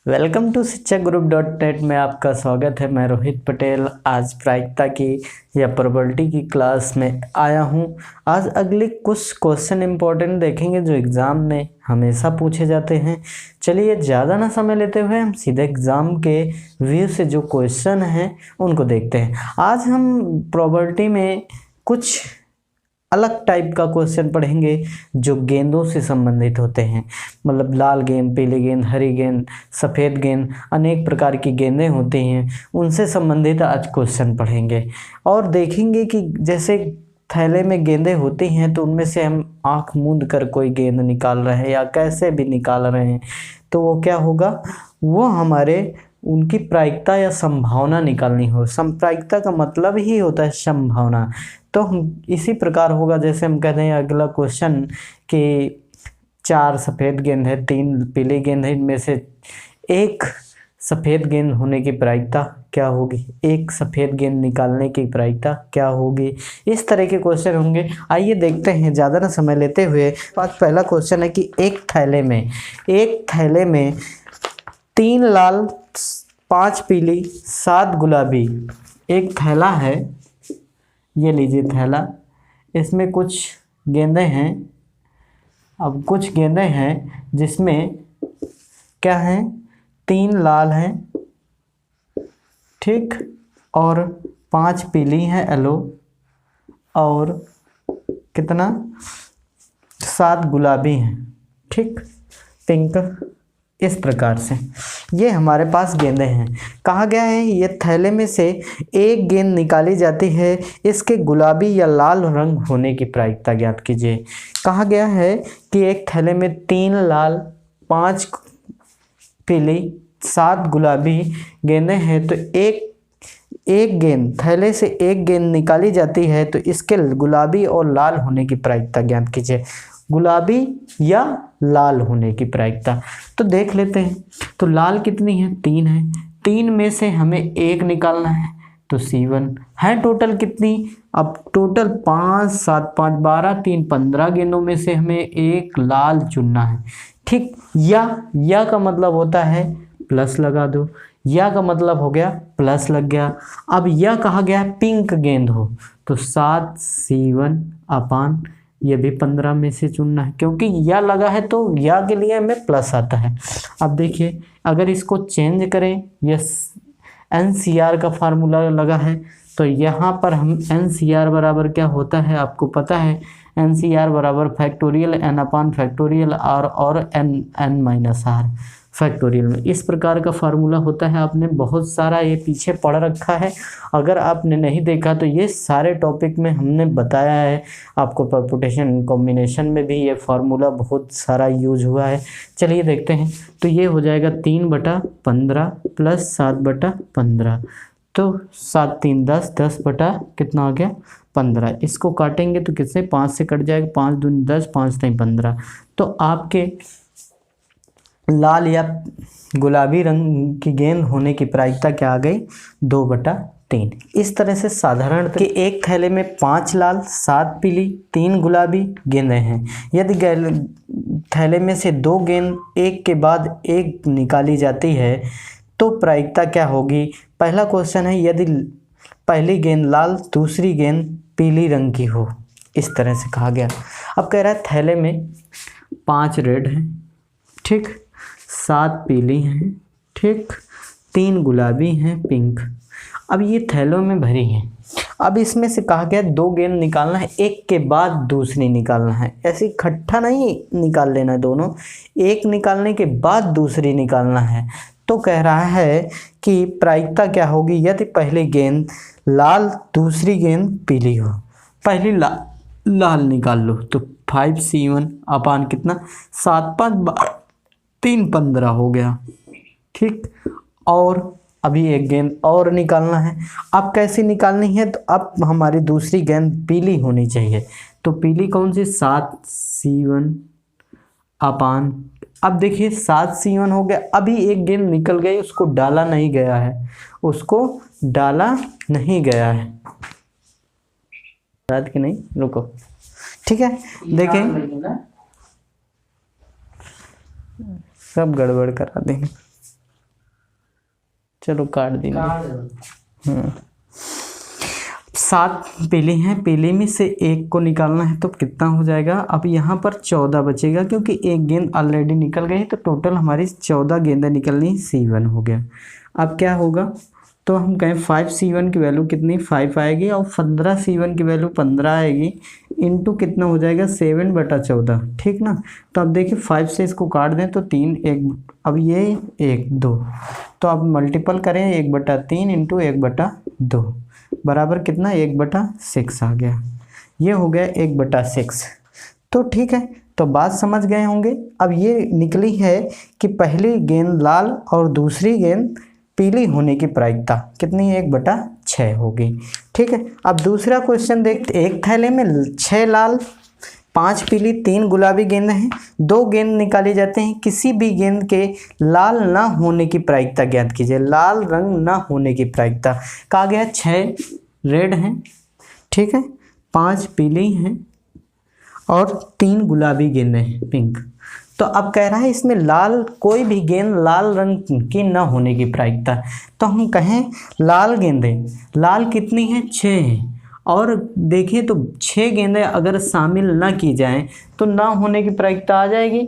Welcome to शिक्षा group .net में आपका स्वागत है। मैं रोहित पटेल आज प्रायिकता की या प्रोबेबिलिटी की क्लास में आया हूं। आज अगले कुछ क्वेश्चन इंपॉर्टेंट देखेंगे जो एग्ज़ाम में हमेशा पूछे जाते हैं। चलिए ज़्यादा ना समय लेते हुए हम सीधे एग्ज़ाम के व्यू से जो क्वेश्चन हैं उनको देखते हैं। आज हम प्रोबेबिलिटी में कुछ अलग टाइप का क्वेश्चन पढ़ेंगे जो गेंदों से संबंधित होते हैं। मतलब लाल गेंद, पीली गेंद, हरी गेंद, सफ़ेद गेंद, अनेक प्रकार की गेंदें होती हैं, उनसे संबंधित आज क्वेश्चन पढ़ेंगे। और देखेंगे कि जैसे थैले में गेंदें होती हैं तो उनमें से हम आँख मूंद कर कोई गेंद निकाल रहे हैं या कैसे भी निकाल रहे हैं तो वो क्या होगा, वो हमारे उनकी प्रायिकता या संभावना निकालनी हो। प्रायिकता का मतलब ही होता है संभावना। तो हम इसी प्रकार होगा जैसे हम कहते हैं अगला क्वेश्चन कि 4 सफ़ेद गेंद है, 3 पीली गेंद है, इनमें से एक सफ़ेद गेंद होने की प्रायिकता क्या होगी, एक सफ़ेद गेंद निकालने की प्रायिकता क्या होगी। इस तरह के क्वेश्चन होंगे। आइए देखते हैं ज़्यादा ना समय लेते हुए। आज पहला क्वेश्चन है कि एक थैले में 3 लाल, 5 पीली, 7 गुलाबी, एक थैला है। ये लीजिए थैला, इसमें कुछ गेंदें हैं। अब कुछ गेंदें हैं जिसमें क्या हैं, 3 लाल हैं, ठीक, और 5 पीली हैं येलो, और कितना 7 गुलाबी हैं, ठीक, पिंक। इस प्रकार से ये हमारे पास गेंदें हैं। कहा गया है ये थैले में से एक गेंद निकाली जाती है, इसके गुलाबी या लाल रंग होने की प्रायिकता ज्ञात कीजिए। कहा गया है कि एक थैले में 3 लाल, 5 पीली, 7 गुलाबी गेंदें हैं तो एक गेंद, थैले से एक गेंद निकाली जाती है तो इसके गुलाबी और लाल होने की प्रायिकता ज्ञात कीजिए। गुलाबी या लाल होने की प्रायिकता तो देख लेते हैं। तो लाल कितनी है, 3 है। 3 में से हमें एक निकालना है तो C1 है। टोटल कितनी, अब टोटल 5, 7, 5, 12, 3, 15 गेंदों में से हमें एक लाल चुनना है, ठीक। या का मतलब होता है प्लस लगा दो, या का मतलब हो गया प्लस लग गया। अब या कहा गया पिंक गेंद हो तो 7 C1 अपान ये भी 15 में से चुनना है, क्योंकि या लगा है तो या के लिए हमें प्लस आता है। अब देखिए अगर इसको चेंज करें, यस NCR का फार्मूला लगा है तो यहाँ पर हम NCR बराबर क्या होता है आपको पता है। NCR बराबर फैक्टोरियल n अपान फैक्टोरियल r और n माइनस आर फैक्टोरियल में। इस प्रकार का फार्मूला होता है। आपने बहुत सारा ये पीछे पढ़ रखा है, अगर आपने नहीं देखा तो ये सारे टॉपिक में हमने बताया है आपको। परम्यूटेशन कॉम्बिनेशन में भी ये फार्मूला बहुत सारा यूज हुआ है। चलिए देखते हैं। तो ये हो जाएगा 3/15 प्लस 7/15, तो 7 3 10, 10 बटा कितना हो गया 15। इसको काटेंगे तो किससे, 5 से कट जाएगा, 5 दूनी 10, 5 3 15। तो आपके लाल या गुलाबी रंग की गेंद होने की प्रायिकता क्या आ गई, 2/3। इस तरह से साधारण कि एक थैले में 5 लाल, 7 पीली, 3 गुलाबी गेंदें हैं। यदि थैले में से 2 गेंद एक के बाद एक निकाली जाती है तो प्रायिकता क्या होगी। पहला क्वेश्चन है यदि पहली गेंद लाल, दूसरी गेंद पीली रंग की हो, इस तरह से कहा गया। अब कह रहा है थैले में 5 रेड हैं, ठीक, 7 पीली हैं, ठीक, 3 गुलाबी हैं, पिंक। अब ये थैलों में भरी हैं। अब इसमें से कहा गया 2 गेंद निकालना है, एक के बाद दूसरी निकालना है। ऐसे इकट्ठा नहीं निकाल लेना है दोनों, एक निकालने के बाद दूसरी निकालना है। तो कह रहा है कि प्रायिकता क्या होगी यदि पहली गेंद लाल, दूसरी गेंद पीली हो। पहली लाल निकाल लो तो 5C1 अपान कितना 7 5 3 15 हो गया, ठीक। और अभी एक गेंद और निकालना है। अब कैसी निकालनी है, तो अब हमारी दूसरी गेंद पीली होनी चाहिए। तो पीली कौन सी, 7C1 अपान, अब देखिए 7C1 हो गया। अभी एक गेंद निकल गई, उसको डाला नहीं गया है, उसको डाला नहीं गया है, याद कि नहीं, रुको, ठीक है। देखें सब गड़बड़ करा देंगे। चलो काट देंगे। 7 पीली हैं, पीली में से एक को निकालना है तो कितना हो जाएगा। अब यहाँ पर 14 बचेगा क्योंकि एक गेंद ऑलरेडी निकल गई, तो टोटल हमारी 14 गेंदें निकलनी, C1 हो गया। अब क्या होगा, तो हम कहें 5C1 की वैल्यू कितनी 5 आएगी और 15C1 की वैल्यू 15 आएगी, इनटू कितना हो जाएगा 7/14, ठीक ना। तो अब देखिए 5 से इसको काट दें तो 3 1, अब ये 1 2, तो अब मल्टीपल करें 1/3 इंटू 1/2 बराबर कितना 1/6 आ गया। ये हो गया 1/6। तो ठीक है, तो बात समझ गए होंगे। अब ये निकली है कि पहली गेंद लाल और दूसरी गेंद पीली होने की प्रायिकता कितनी 1/6 होगी। ठीक है, अब दूसरा क्वेश्चन देखते। एक थैले में 6 लाल 5 पीली 3 गुलाबी गेंद हैं, 2 गेंद निकाली जाते हैं, किसी भी गेंद के लाल ना होने की प्रायिकता ज्ञात कीजिए। लाल रंग ना होने की प्रायिकता कहा गया 6 रेड हैं, ठीक है, 5 पीली हैं और 3 गुलाबी गेंदें हैं पिंक। तो अब कह रहा है इसमें लाल कोई भी गेंद लाल रंग की न होने की प्रायिकता। तो हम कहें लाल गेंदें, लाल कितनी हैं 6 हैं, और देखिए तो 6 गेंदें अगर शामिल ना की जाएं तो ना होने की प्रायिकता आ जाएगी,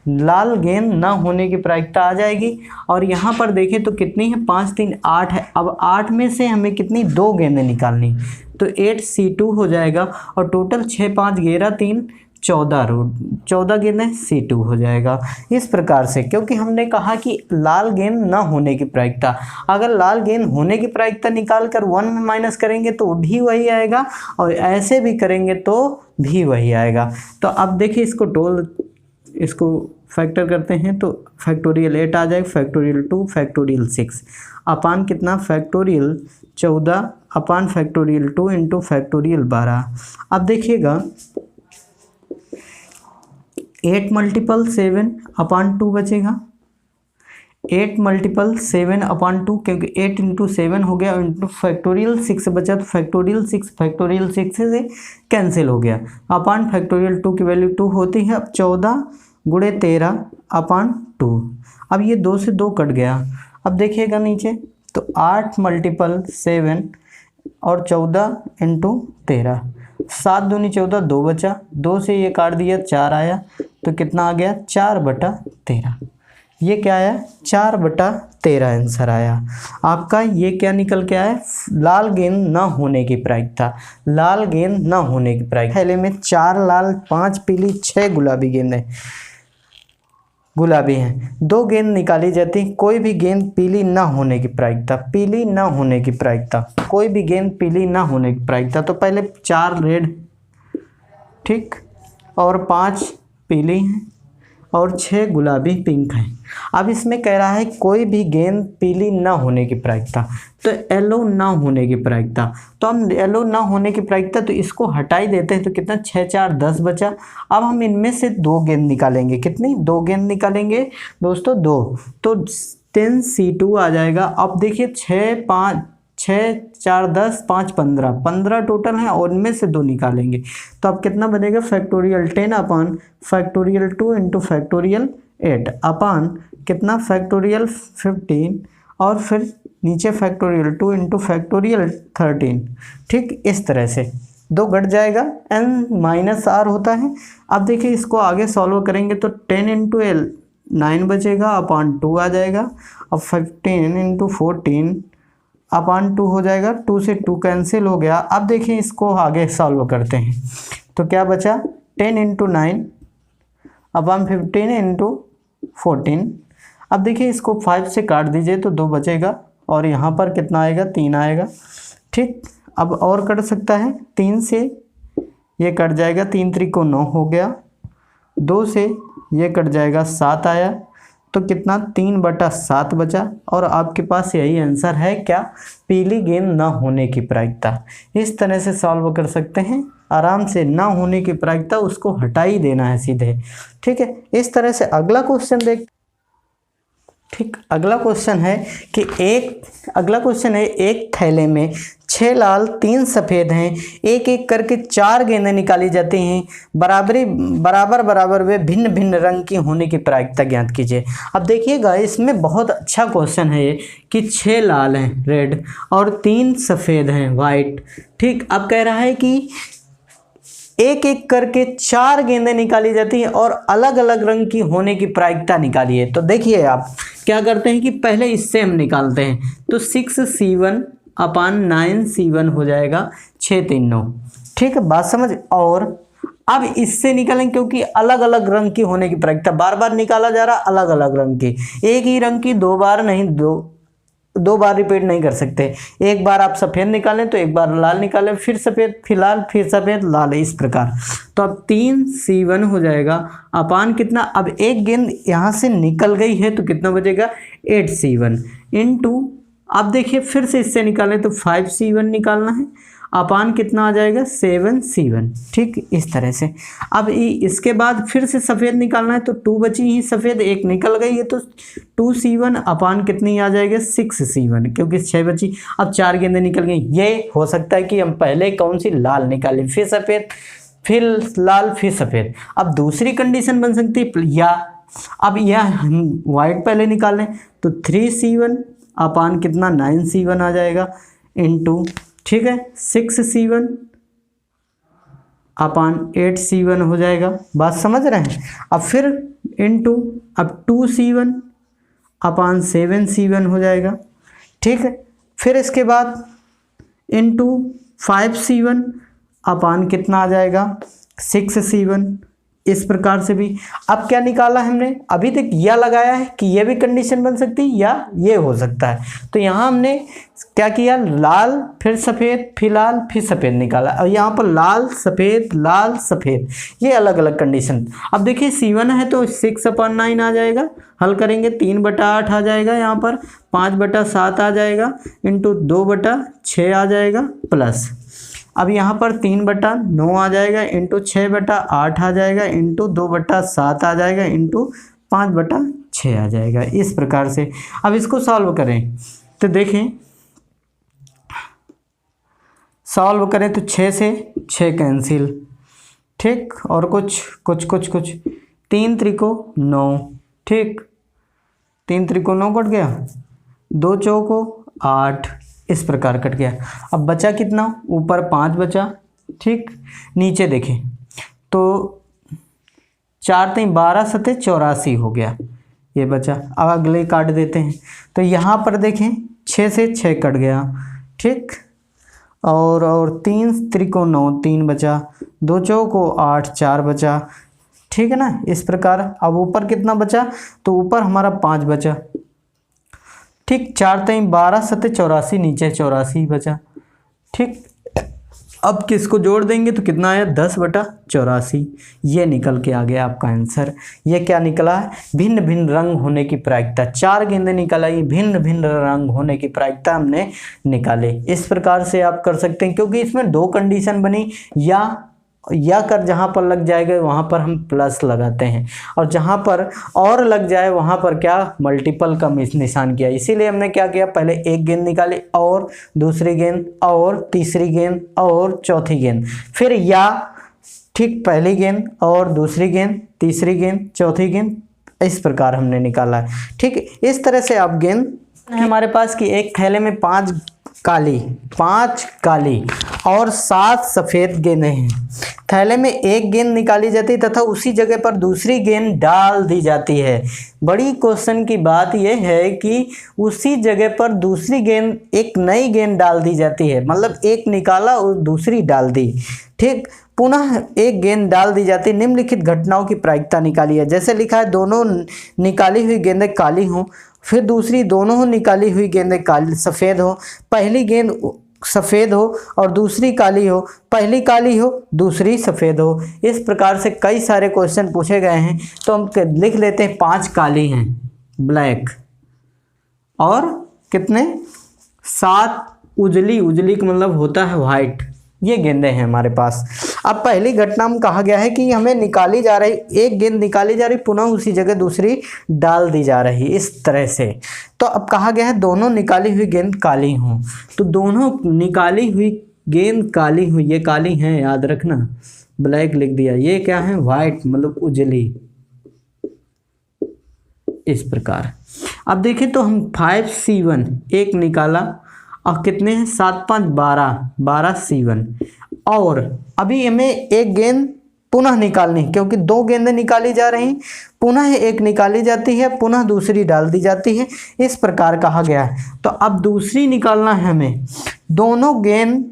लाल गेंद ना होने की प्रायिकता आ जाएगी। और यहाँ पर देखें तो कितनी है 5 3 8 है। अब 8 में से हमें कितनी 2 गेंदें निकालनी, तो 8C2 हो जाएगा और टोटल 6 5 11 3 14 गेंदें C2 हो जाएगा। इस प्रकार से, क्योंकि हमने कहा कि लाल गेंद ना होने की प्रायिकता, अगर लाल गेंद होने की प्रायिकता निकाल कर 1 में माइनस करेंगे तो भी वही आएगा और ऐसे भी करेंगे तो भी वही आएगा। तो अब देखिए इसको फैक्टर करते हैं तो फैक्टोरियल 8 आ जाएगा, फैक्टोरियल 2, फैक्टोरियल 6 अपान कितना फैक्टोरियल 14 अपान फैक्टोरियल 2 इंटू फैक्टोरियल 12। अब देखिएगा 8 मल्टीपल 7 अपान 2 बचेगा, 8 मल्टीपल 7 अपान 2, क्योंकि 8 इंटू 7 हो गया, इंटू फैक्टोरियल 6 बचा तो फैक्टोरियल 6 से कैंसिल हो गया, अपान फैक्टोरियल 2 की वैल्यू 2 होती है। अब 14 गुणे 13 अपान 2, अब ये 2 से 2 कट गया। अब देखिएगा नीचे तो 8 मल्टीपल 7 और 14 इंटू 13, 7 दूनी 14 2 बचा, 2 से ये काट दिया 4 आया, तो कितना आ गया 4/13। ये क्या आया 4/13 आंसर आया आपका। ये क्या निकल के आया, लाल गेंद ना होने की प्रायिकता, लाल गेंद ना होने की प्रायिकता। थैले में 4 लाल 5 पीली 6 गुलाबी गेंदें गुलाबी हैं, 2 गेंद निकाली जाती, कोई भी गेंद पीली ना होने की प्रायिकता, पीली ना होने की प्रायिकता, कोई भी गेंद पीली ना होने की प्रायिकता। तो पहले 4 रेड, ठीक, और 5 पीली हैं और 6 गुलाबी पिंक हैं। अब इसमें कह रहा है कोई भी गेंद पीली ना होने की प्रायिकता, तो येलो ना होने की प्रायिकता। तो हम येलो ना होने की प्रायिकता, तो इसको हटा ही देते हैं, तो कितना 6 4 10 बचा। अब हम इनमें से 2 गेंद निकालेंगे, कितनी 2 गेंद निकालेंगे दोस्तों 2, तो 10C2 आ जाएगा। अब देखिए 6 4 10 5 15 टोटल हैं और इनमें से 2 निकालेंगे, तो अब कितना बनेगा फैक्टोरियल 10 अपान फैक्टोरियल 2 इंटू फैक्टोरियल 8 अपान कितना फैक्टोरियल 15 और फिर नीचे फैक्टोरियल 2 इंटू फैक्टोरियल 13। ठीक, इस तरह से 2 घट जाएगा, n-r होता है। अब देखिए इसको आगे सॉल्व करेंगे तो 10 इंटू 9 बचेगा अपान 2 आ जाएगा, अब 15 इंटू 14 अपान 2 हो जाएगा, 2 से 2 कैंसिल हो गया। अब देखिए इसको आगे सॉल्व करते हैं तो क्या बचा 10 इंटू 9 अपान 15 इंटू 14। अब देखिए इसको 5 से काट दीजिए तो 2 बचेगा और यहाँ पर कितना आएगा 3 आएगा। ठीक, अब और कट सकता है, 3 से ये कट जाएगा, 3 3 को 9 हो गया, 2 से ये कट जाएगा 7 आया, तो कितना 3/7 बचा। और आपके पास यही आंसर है क्या, पीली गेंद ना होने की प्रायिकता। इस तरह से सॉल्व कर सकते हैं आराम से, ना होने की प्रायिकता उसको हटा ही देना है सीधे। ठीक है, इस तरह से अगला क्वेश्चन देख। ठीक, अगला क्वेश्चन है एक थैले में 6 लाल 3 सफ़ेद हैं, एक एक करके 4 गेंदें निकाली जाती हैं, बराबर वे भिन्न भिन्न रंग की होने की प्रायिकता ज्ञात कीजिए। अब देखिएगा इसमें बहुत अच्छा क्वेश्चन है ये कि 6 लाल हैं रेड और 3 सफ़ेद हैं वाइट। ठीक, अब कह रहा है कि एक एक करके 4 गेंदें निकाली जाती हैं और अलग अलग रंग की होने की प्रायिकता निकालिए। तो देखिए आप क्या करते हैं कि पहले इससे हम निकालते हैं, तो 6C1/9C1 हो जाएगा 6 3 9। ठीक है, बात समझ। और अब इससे निकालें क्योंकि अलग अलग रंग की होने की प्रायिकता, बार बार निकाला जा रहा अलग अलग रंग की, एक ही रंग की 2 बार नहीं, दो बार रिपीट नहीं कर सकते। एक बार आप सफ़ेद निकालें तो एक बार लाल निकालें, फिर सफ़ेद, फिर लाल, फिर सफ़ेद, लाल, इस प्रकार। तो अब 3C1 हो जाएगा अपान कितना, अब एक गेंद यहाँ से निकल गई है तो कितना बचेगा 8C1 इनटू, अब देखिए फिर से इससे निकालें तो 5C1 निकालना है, अपान कितना आ जाएगा 7C1। ठीक, इस तरह से। अब इसके बाद फिर से सफ़ेद निकालना है तो 2 बची ही सफ़ेद, एक निकल गई है तो 2C1 अपान कितनी आ जाएगा 6C1, क्योंकि 6 बची। अब 4 गेंदें निकल गई। ये हो सकता है कि हम पहले कौन सी लाल निकालें, फिर सफ़ेद, फिर लाल, फिर सफ़ेद। अब दूसरी कंडीशन बन सकती है या अब यह हम वाइट पहले निकालें तो 3C1 अपान कितना 9C1 आ जाएगा इनटू, ठीक है, 6C1 अपान 8C1 हो जाएगा। बात समझ रहे हैं। अब फिर इनटू, अब 2C1 अपान 7C1 हो जाएगा। ठीक है, फिर इसके बाद इनटू 5C1 अपान कितना आ जाएगा 6C1, इस प्रकार से भी। अब क्या निकाला हमने, अभी तक यह लगाया है कि यह भी कंडीशन बन सकती है या ये हो सकता है। तो यहाँ हमने क्या किया, लाल फिर सफ़ेद फिर लाल फिर सफ़ेद निकाला, और यहाँ पर लाल सफ़ेद लाल सफ़ेद, ये अलग अलग कंडीशन। अब देखिए C1 है तो 6/9 आ जाएगा, हल करेंगे 3/8 आ जाएगा, यहाँ पर 5/7 आ जाएगा इंटू 2/6 आ जाएगा प्लस, अब यहाँ पर 3/9 आ जाएगा इंटू 6/8 आ जाएगा इंटू 2/7 आ जाएगा इंटू 5/6 आ जाएगा, इस प्रकार से। अब इसको सॉल्व करें तो देखें, सॉल्व करें तो 6 से 6 कैंसिल, ठीक, और कुछ 3 त्रिको 9, ठीक, 3 त्रिको 9 कट गया, 2 चौको 8, इस प्रकार कट गया। अब बचा कितना, ऊपर 5 बचा, ठीक, नीचे देखें तो 4 3 12 7 84 हो गया, ये बचा। अब अगले काट देते हैं तो यहाँ पर देखें 6 से 6 कट गया, ठीक, और 3 त्रिको 9 3 बचा, 2 चौको 8 4 बचा, ठीक है ना, इस प्रकार। अब ऊपर कितना बचा, तो ऊपर हमारा 5 बचा, ठीक, 4 3 12 7 84, नीचे 84 बचा, ठीक। अब किसको जोड़ देंगे तो कितना आया 10/84, ये निकल के आ गया आपका आंसर। ये क्या निकला है, भिन्न भिन्न रंग होने की प्रायिकता। 4 गेंदें निकाली, भिन्न भिन्न रंग होने की प्रायिकता हमने निकाले। इस प्रकार से आप कर सकते हैं, क्योंकि इसमें 2 कंडीशन बनी, या कर जहाँ पर लग जाएगा वहाँ पर हम प्लस लगाते हैं, और जहाँ पर और लग जाए वहाँ पर क्या मल्टीपल का निशान किया। इसीलिए हमने क्या किया, पहले एक गेंद निकाली और दूसरी गेंद और तीसरी गेंद और चौथी गेंद, फिर या, ठीक, पहली गेंद और दूसरी गेंद तीसरी गेंद चौथी गेंद, इस प्रकार हमने निकाला है। ठीक, इस तरह से आप गेंद हमारे पास कि एक थैले में 5 काली और 7 सफ़ेद गेंदें हैं। थैले में एक गेंद निकाली जाती है तथा उसी जगह पर दूसरी गेंद डाल दी जाती है। बड़ी क्वेश्चन की बात यह है कि उसी जगह पर दूसरी गेंद, एक नई गेंद डाल दी जाती है, मतलब एक निकाला और दूसरी डाल दी, ठीक, पुनः एक गेंद डाल दी जाती है। निम्नलिखित घटनाओं की प्रायिकता निकाली है। जैसे लिखा है, दोनों निकाली हुई गेंदें काली हों, फिर दूसरी दोनों निकाली हुई गेंदें काली सफ़ेद हो, पहली गेंद सफ़ेद हो और दूसरी काली हो, पहली काली हो दूसरी सफ़ेद हो। इस प्रकार से कई सारे क्वेश्चन पूछे गए हैं। तो हम लिख लेते हैं 5 काली हैं ब्लैक, और कितने 7 उजली का मतलब होता है वाइट, ये गेंदें हैं हमारे पास। अब पहली घटना में कहा गया है कि हमें निकाली जा रही, एक गेंद निकाली जा रही, पुनः उसी जगह दूसरी डाल दी जा रही, इस तरह से। तो अब कहा गया है दोनों निकाली हुई गेंद काली हों, तो दोनों निकाली हुई गेंद काली हुई, ये काली हैं याद रखना, ब्लैक लिख दिया, ये क्या है वाइट मतलब उजली, इस प्रकार। अब देखें तो हम 5C1 एक निकाला और कितने हैं 7 5 12C1, और अभी हमें एक गेंद पुनः निकालनी, क्योंकि दो गेंदें निकाली जा रही, पुनः एक निकाली जाती है, पुनः दूसरी डाल दी जाती है, इस प्रकार कहा गया है। तो अब दूसरी निकालना है हमें, दोनों गेंद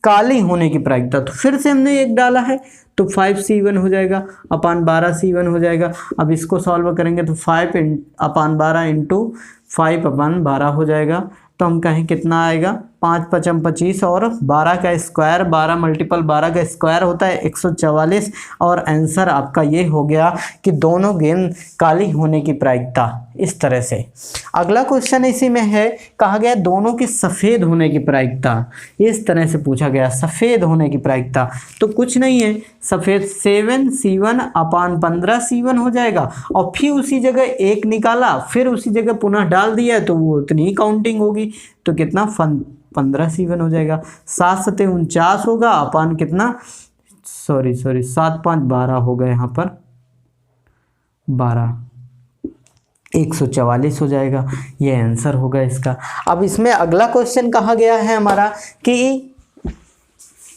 काली होने की प्रायिकता, तो फिर से हमने एक डाला है तो 5C1 हो जाएगा अपान 12C1 हो जाएगा। अब इसको सॉल्व करेंगे तो 5 अपान 12 इंटू 5 अपान 12 हो जाएगा। तो हम कहें कितना आएगा 5 5 25 और 12 का स्क्वायर, 12 मल्टीपल 12 का स्क्वायर होता है 144, और आंसर आपका ये हो गया कि दोनों गेंद काली होने की प्रायिकता, इस तरह से। अगला क्वेश्चन इसी में है, कहा गया दोनों की सफ़ेद होने की प्रायिकता, इस तरह से पूछा गया सफ़ेद होने की प्रायिकता। तो कुछ नहीं है, सफ़ेद 7C1 अपान 15C1 हो जाएगा, और फिर उसी जगह एक निकाला, फिर उसी जगह पुनः डाल दिया तो वो उतनी ही काउंटिंग होगी, तो कितना 15C1 हो जाएगा। 7 7 49 होगा अपान कितना, सॉरी 7 5 12 होगा, यहाँ पर 12 144 हो जाएगा, ये आंसर होगा इसका। अब इसमें अगला क्वेश्चन कहा गया है हमारा कि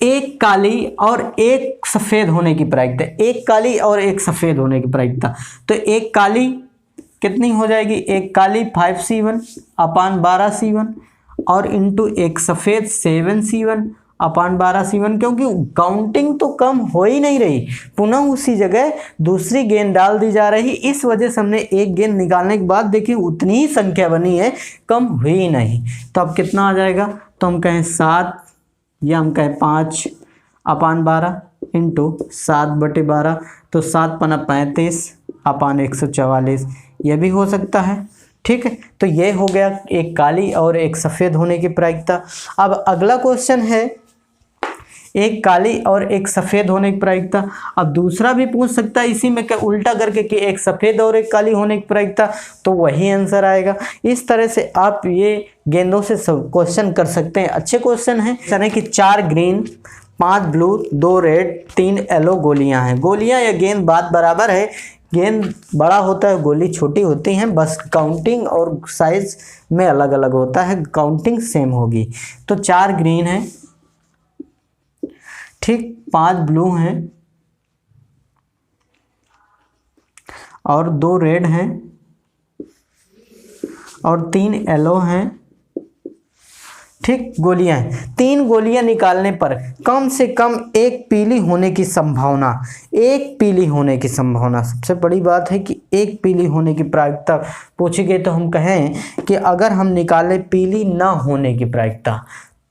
एक काली और एक सफ़ेद होने की प्रायिकता, एक काली और एक सफ़ेद होने की प्रायिकता। तो एक काली कितनी हो जाएगी, एक काली 5C1 अपान 12C1 और इंटू एक सफ़ेद 7C1 अपान 12C1, क्योंकि काउंटिंग तो कम हो ही नहीं रही, पुनः उसी जगह दूसरी गेंद डाल दी जा रही, इस वजह से हमने एक गेंद निकालने के बाद देखिए उतनी ही संख्या बनी है, कम हुई नहीं। तो अब कितना आ जाएगा, तो हम कहें 7 या हम कहें 5 अपान 12 इंटू 7/12, तो 7 पना 35 अपान 144, यह भी हो सकता है। ठीक है, तो ये हो गया एक काली और एक सफ़ेद होने की प्रायिकता। अब अगला क्वेश्चन है एक काली और एक सफ़ेद होने की प्रायिकता। अब दूसरा भी पूछ सकता है इसी में क्या उल्टा करके कि एक सफ़ेद और एक काली होने की प्रायिकता, तो वही आंसर आएगा। इस तरह से आप ये गेंदों से सब क्वेश्चन कर सकते हैं, अच्छे क्वेश्चन हैं। यानी कि 4 ग्रीन 5 ब्लू 2 रेड 3 येलो गोलियां हैं। गोलियां या गेंद बात बराबर है, गेंद बड़ा होता है गोली छोटी होती हैं, बस काउंटिंग और साइज में अलग अलग होता है, काउंटिंग सेम होगी। तो 4 ग्रीन है, ठीक 5 ब्लू हैं और 2 रेड हैं और 3 येलो हैं, ठीक गोलियां हैं। 3 गोलियां निकालने पर कम से कम एक पीली होने की संभावना, एक पीली होने की संभावना, सबसे बड़ी बात है कि एक पीली होने की प्रायिकता पूछी गई। तो हम कहें कि अगर हम निकालें पीली ना होने की प्रायिकता,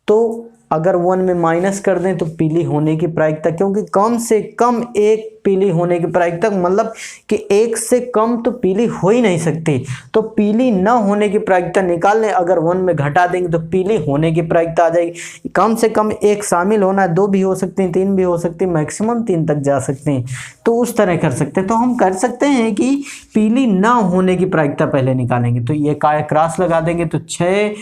तो अगर 1 में माइनस कर दें तो पीली होने की प्रायिकता, क्योंकि कम से कम एक पीली होने की प्रायिकता मतलब कि एक से कम तो पीली हो ही नहीं सकती, तो पीली ना होने की प्रायिकता निकाल लें। अगर 1 में घटा देंगे तो पीली होने की प्रायिकता आ जाएगी। कम से कम एक शामिल होना है, 2 भी हो सकती हैं, 3 भी हो सकती हैं, मैक्सिमम 3 तक जा सकते हैं, तो उस तरह कर सकते हैं। तो हम कर सकते हैं कि पीली ना होने की प्रायिकता पहले निकालेंगे, तो ये क्रॉस लगा देंगे तो 6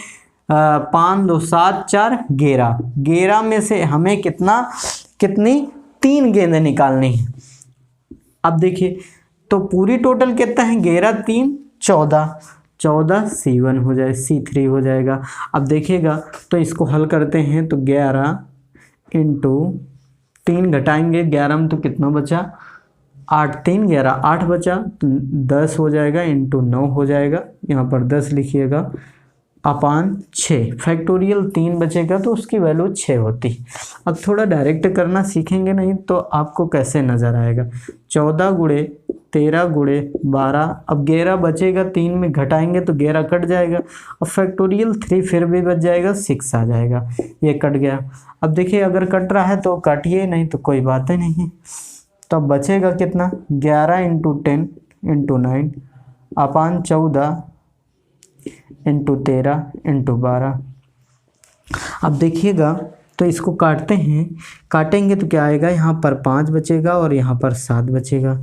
5 2 7 4 11 में से हमें कितनी 3 गेंदें निकालनी है। अब देखिए तो पूरी टोटल कितना है, 11 3 14 C1 हो जाए, C3 हो जाएगा। अब देखिएगा तो इसको हल करते हैं तो 11 इंटू 3 घटाएंगे 11 में तो कितना बचा 8 3 11 8 बचा, तो 10 हो जाएगा इंटू 9 हो जाएगा, यहाँ पर 10 लिखिएगा अपान 6, फैक्टोरियल 3 बचेगा तो उसकी वैल्यू 6 होती। अब थोड़ा डायरेक्ट करना सीखेंगे नहीं तो आपको कैसे नज़र आएगा। 14 गुणे 13 गुणे 12, अब 11 बचेगा, 3 में घटाएंगे तो 11 कट जाएगा, अब फैक्टोरियल 3 फिर भी बच जाएगा, 6 आ जाएगा, ये कट गया। अब देखिए अगर कट रहा है तो काटिए, नहीं तो कोई बात ही नहीं। तो अब बचेगा कितना 11 इंटू 10 इंटू 9 अपान 14 इंटू 13 इंटू 12। अब देखिएगा तो इसको काटते हैं, काटेंगे तो क्या आएगा, यहाँ पर 5 बचेगा और यहाँ पर 7 बचेगा।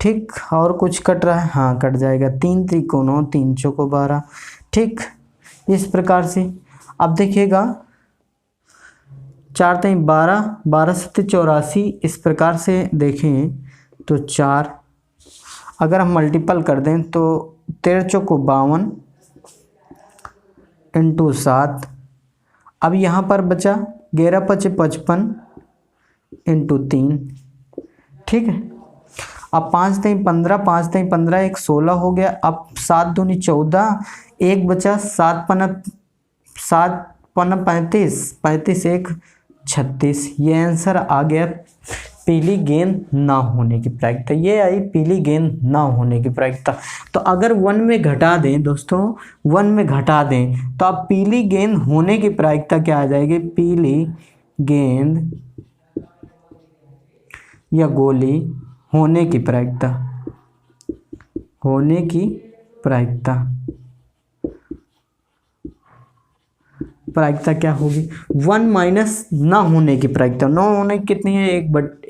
ठीक, और कुछ कट रहा है, हाँ कट जाएगा। 3 त्रिकोणों 3 चौको 12। ठीक, इस प्रकार से अब देखिएगा 4 3 12, 12 7 84। इस प्रकार से देखें तो 4, अगर हम मल्टीपल कर दें तो 13 चौको 52 इंटू 7। अब यहाँ पर बचा 11 5 55 इंटू 3। ठीक है, अब 5 3 15, 5 3 15, 1 16 हो गया। अब 7 दूनी 14, 1 बचा, 7 पन 35, 35 1 36। ये आंसर आ गया पीली गेंद ना होने की प्रायिकता। ये आई पीली गेंद ना होने की प्रायिकता। तो अगर 1 में घटा दें दोस्तों, 1 में घटा दें तो अब पीली गेंद होने की प्रायिकता क्या आ जाएगी, पीली गेंद या गोली होने की प्रायिकता, होने की प्रायिकता, प्रायिकता क्या होगी, 1 माइनस ना होने की प्रायिकता। ना होने की कितनी है,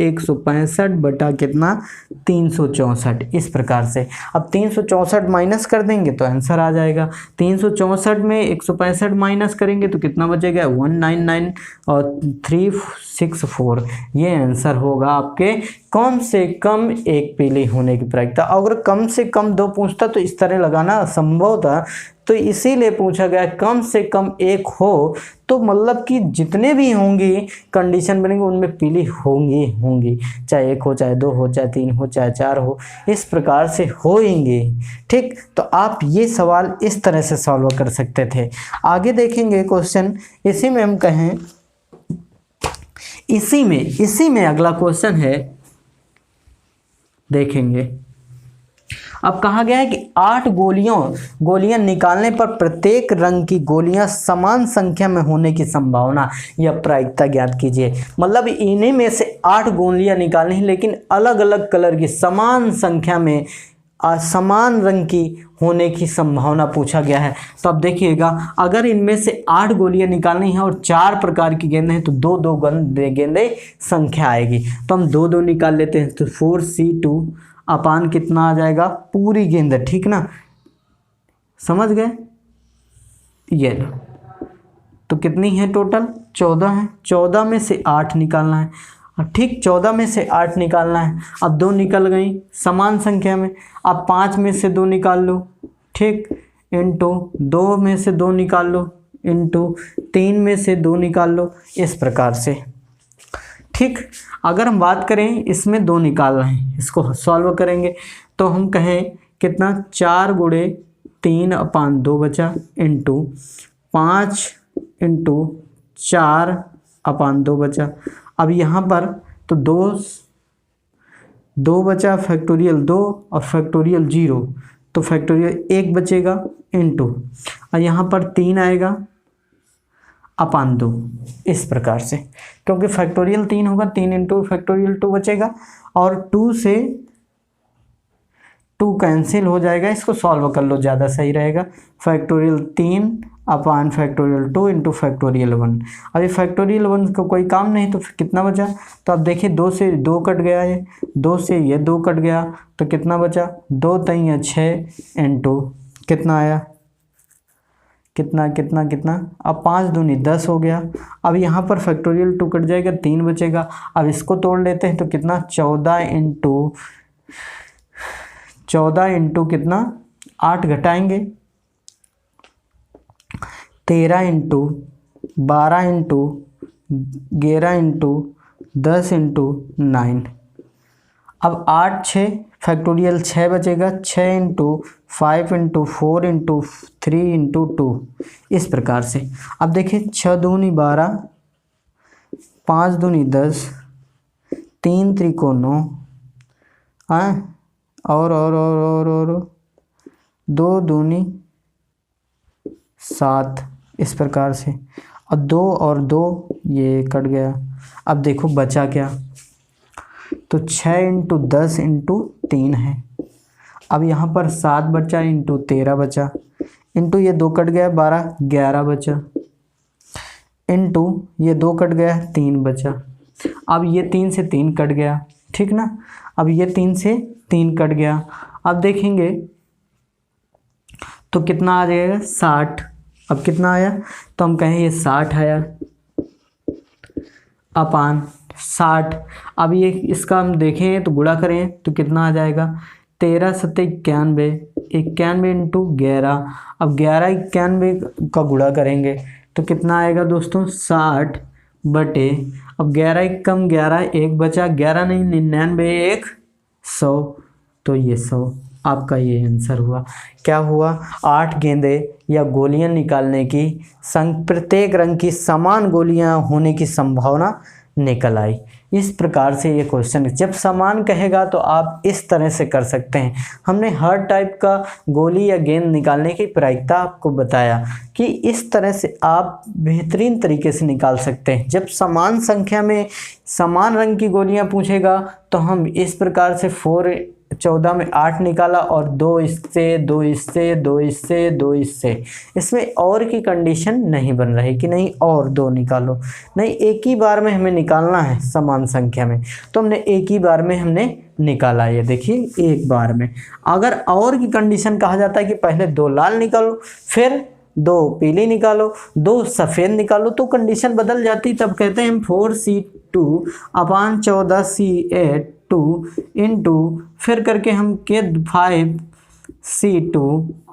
165 बटा कितना, 364। इस प्रकार से अब 364 माइनस कर देंगे तो आंसर आ जाएगा। 364 में 165 माइनस करेंगे तो कितना बचेगा, 199 और 364। ये आंसर होगा आपके कम से कम एक पीली होने की प्रायिकता। अगर कम से कम 2 पूछता तो इस तरह लगाना असंभव था, तो इसीलिए पूछा गया कम से कम एक हो, तो मतलब कि जितने भी होंगी कंडीशन बनेंगे उनमें पीली होंगी, चाहे 1 हो, चाहे 2 हो, चाहे 3 हो, चाहे 4 हो, इस प्रकार से होंगे। ठीक, तो आप ये सवाल इस तरह से सॉल्व कर सकते थे। आगे देखेंगे क्वेश्चन, इसी में हम कहें, इसी में अगला क्वेश्चन है, देखेंगे। अब कहा गया है कि 8 गोलियां निकालने पर प्रत्येक रंग की गोलियां समान संख्या में होने की संभावना या प्रायिकता ज्ञात कीजिए। मतलब इन्हीं में से 8 गोलियां निकालनी है, लेकिन अलग अलग कलर की समान संख्या में समान रंग की होने की संभावना पूछा गया है। तो अब देखिएगा, अगर इनमें से 8 गोलियां निकालनी है और 4 प्रकार की गेंदें हैं तो 2 गेंदें संख्या आएगी। तो हम 2 निकाल लेते हैं, तो 4C2 अपान कितना आ जाएगा, पूरी गेंद। ठीक ना, समझ गए, ये लो। तो कितनी है टोटल, 14 है। 14 में से 8 निकालना है। अब ठीक, 14 में से 8 निकालना है। अब 2 निकल गई समान संख्या में। अब 5 में से 2 निकाल लो, ठीक, इंटू 2 में से 2 निकाल लो, इंटू 3 में से 2 निकाल लो, इस प्रकार से। ठीक, अगर हम बात करें इसमें 2 निकालना है, इसको सॉल्व करेंगे तो हम कहें कितना, 4 गुणे 3 अपान 2 बचा, इंटू 5 इंटू 4 अपान 2 बचा। अब यहाँ पर तो 2 बचा, फैक्टोरियल 2 और फैक्टोरियल 0, तो फैक्टोरियल 1 बचेगा, इंटू और यहाँ पर 3 आएगा अपान 2, इस प्रकार से। क्योंकि फैक्टोरियल 3 होगा, 3 इंटू फैक्टोरियल 2 बचेगा, और 2 से 2 कैंसिल हो जाएगा। इसको सॉल्व कर लो, ज़्यादा सही रहेगा। फैक्टोरियल 3 अपान फैक्टोरियल 2 इंटू फैक्टोरियल 1। अभी फैक्टोरियल 1 का कोई काम नहीं, तो कितना बचा, तो अब देखिए 2 से 2 कट गया है, 2 से ये 2 कट गया, तो कितना बचा, 2 3 6 इंटू कितना आया, कितना, अब 5 दूनी 10 हो गया। अब यहाँ पर फैक्टोरियल 2 कट जाएगा, 3 बचेगा। अब इसको तोड़ लेते हैं तो कितना, 14 इंटू कितना, 8 घटाएंगे, 13 इंटू 12 इंटू 11 इंटू 10 इंटू 9। अब 8 6 फैक्टोरियल 6 बचेगा, 6 इंटू 5 इंटू 4 इंटू 3 इंटू 2, इस प्रकार से। अब देखिए 6 दूनी 12, 5 दूनी 10, 3 त्रिकोण 9, और 2 दूनी 7, इस प्रकार से। और 2 और 2 ये कट गया। अब देखो बचा क्या, तो 6 इंटू 10 इंटू 3 है। अब यहाँ पर 7 बचा, इंटू 13 बचा, इंटू ये 2 कट गया, 12 11 बचा, इनटू ये 2 कट गया, 3 बचा। अब ये 3 से 3 कट गया, ठीक ना। अब ये 3 से 3 कट गया। अब देखेंगे तो कितना आ जाएगा, 60। अब कितना आया, तो हम कहें ये 60 आया अपान 60। अब ये इसका हम देखें तो गुणा करें तो कितना आ जाएगा, 13 सत्ते 91, 91 इंटू 11। अब 11 91 का गुणा करेंगे तो कितना आएगा दोस्तों, 60 बटे, अब 11 एक कम 11, 1 बचा, 11 नहीं 99, 1 100, तो ये 100 आपका ये आंसर हुआ। क्या हुआ, 8 गेंदे या गोलियां निकालने की प्रत्येक रंग की समान गोलियां होने की संभावना निकल आई। इस प्रकार से ये क्वेश्चन, जब समान कहेगा तो आप इस तरह से कर सकते हैं। हमने हर टाइप का गोली या गेंद निकालने की प्रायिकता आपको बताया कि इस तरह से आप बेहतरीन तरीके से निकाल सकते हैं। जब समान संख्या में समान रंग की गोलियां पूछेगा तो हम इस प्रकार से 14 में 8 निकाला और 2 इससे 2 इससे 2 इससे 2 इससे, इसमें और की कंडीशन नहीं बन रही कि नहीं और 2 निकालो, नहीं एक ही बार में हमें निकालना है समान संख्या में, तो हमने एक ही बार में हमने निकाला। ये देखिए एक बार में। अगर और की कंडीशन कहा जाता है कि पहले 2 लाल निकालो, फिर 2 पीली निकालो, 2 सफ़ेद निकालो, तो कंडीशन बदल जाती। तब कहते हैं हम 4C2 अपान 14C8 इंटू फिर करके हम के 5C2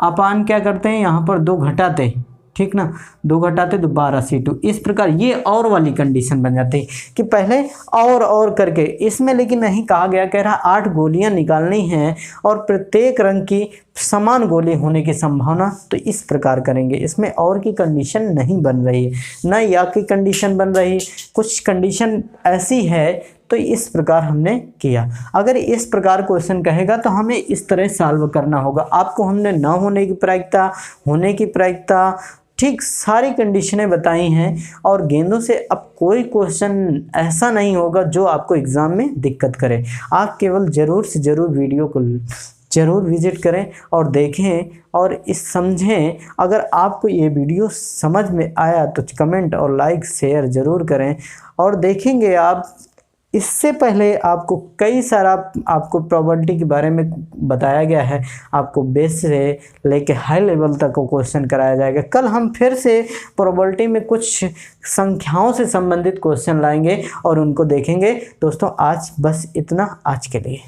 अपान क्या करते हैं, यहाँ पर 2 घटाते हैं, ठीक ना, 2 घटाते तो 12C2। इस प्रकार ये और वाली कंडीशन बन जाती है कि पहले और करके इसमें, लेकिन नहीं कहा गया, कह रहा 8 गोलियां निकालनी हैं और प्रत्येक रंग की समान गोली होने की संभावना, तो इस प्रकार करेंगे। इसमें और की कंडीशन नहीं बन रही है, न या की कंडीशन बन रही, कुछ कंडीशन ऐसी है, तो इस प्रकार हमने किया। अगर इस प्रकार क्वेश्चन कहेगा तो हमें इस तरह सॉल्व करना होगा। आपको हमने न होने की प्रायिकता, होने की प्रायिकता, ठीक सारी कंडीशनें बताई हैं। और गेंदों से अब कोई क्वेश्चन ऐसा नहीं होगा जो आपको एग्ज़ाम में दिक्कत करे। आप केवल ज़रूर से ज़रूर वीडियो को ज़रूर विजिट करें और देखें और इस समझें। अगर आपको ये वीडियो समझ में आया तो कमेंट और लाइक शेयर ज़रूर करें। और देखेंगे आप, इससे पहले आपको कई सारा आपको प्रोबेबिलिटी के बारे में बताया गया है। आपको बेस से लेके हाई लेवल तक को क्वेश्चन कराया जाएगा। कल हम फिर से प्रोबेबिलिटी में कुछ संख्याओं से संबंधित क्वेश्चन लाएंगे और उनको देखेंगे। दोस्तों आज बस इतना, आज के लिए।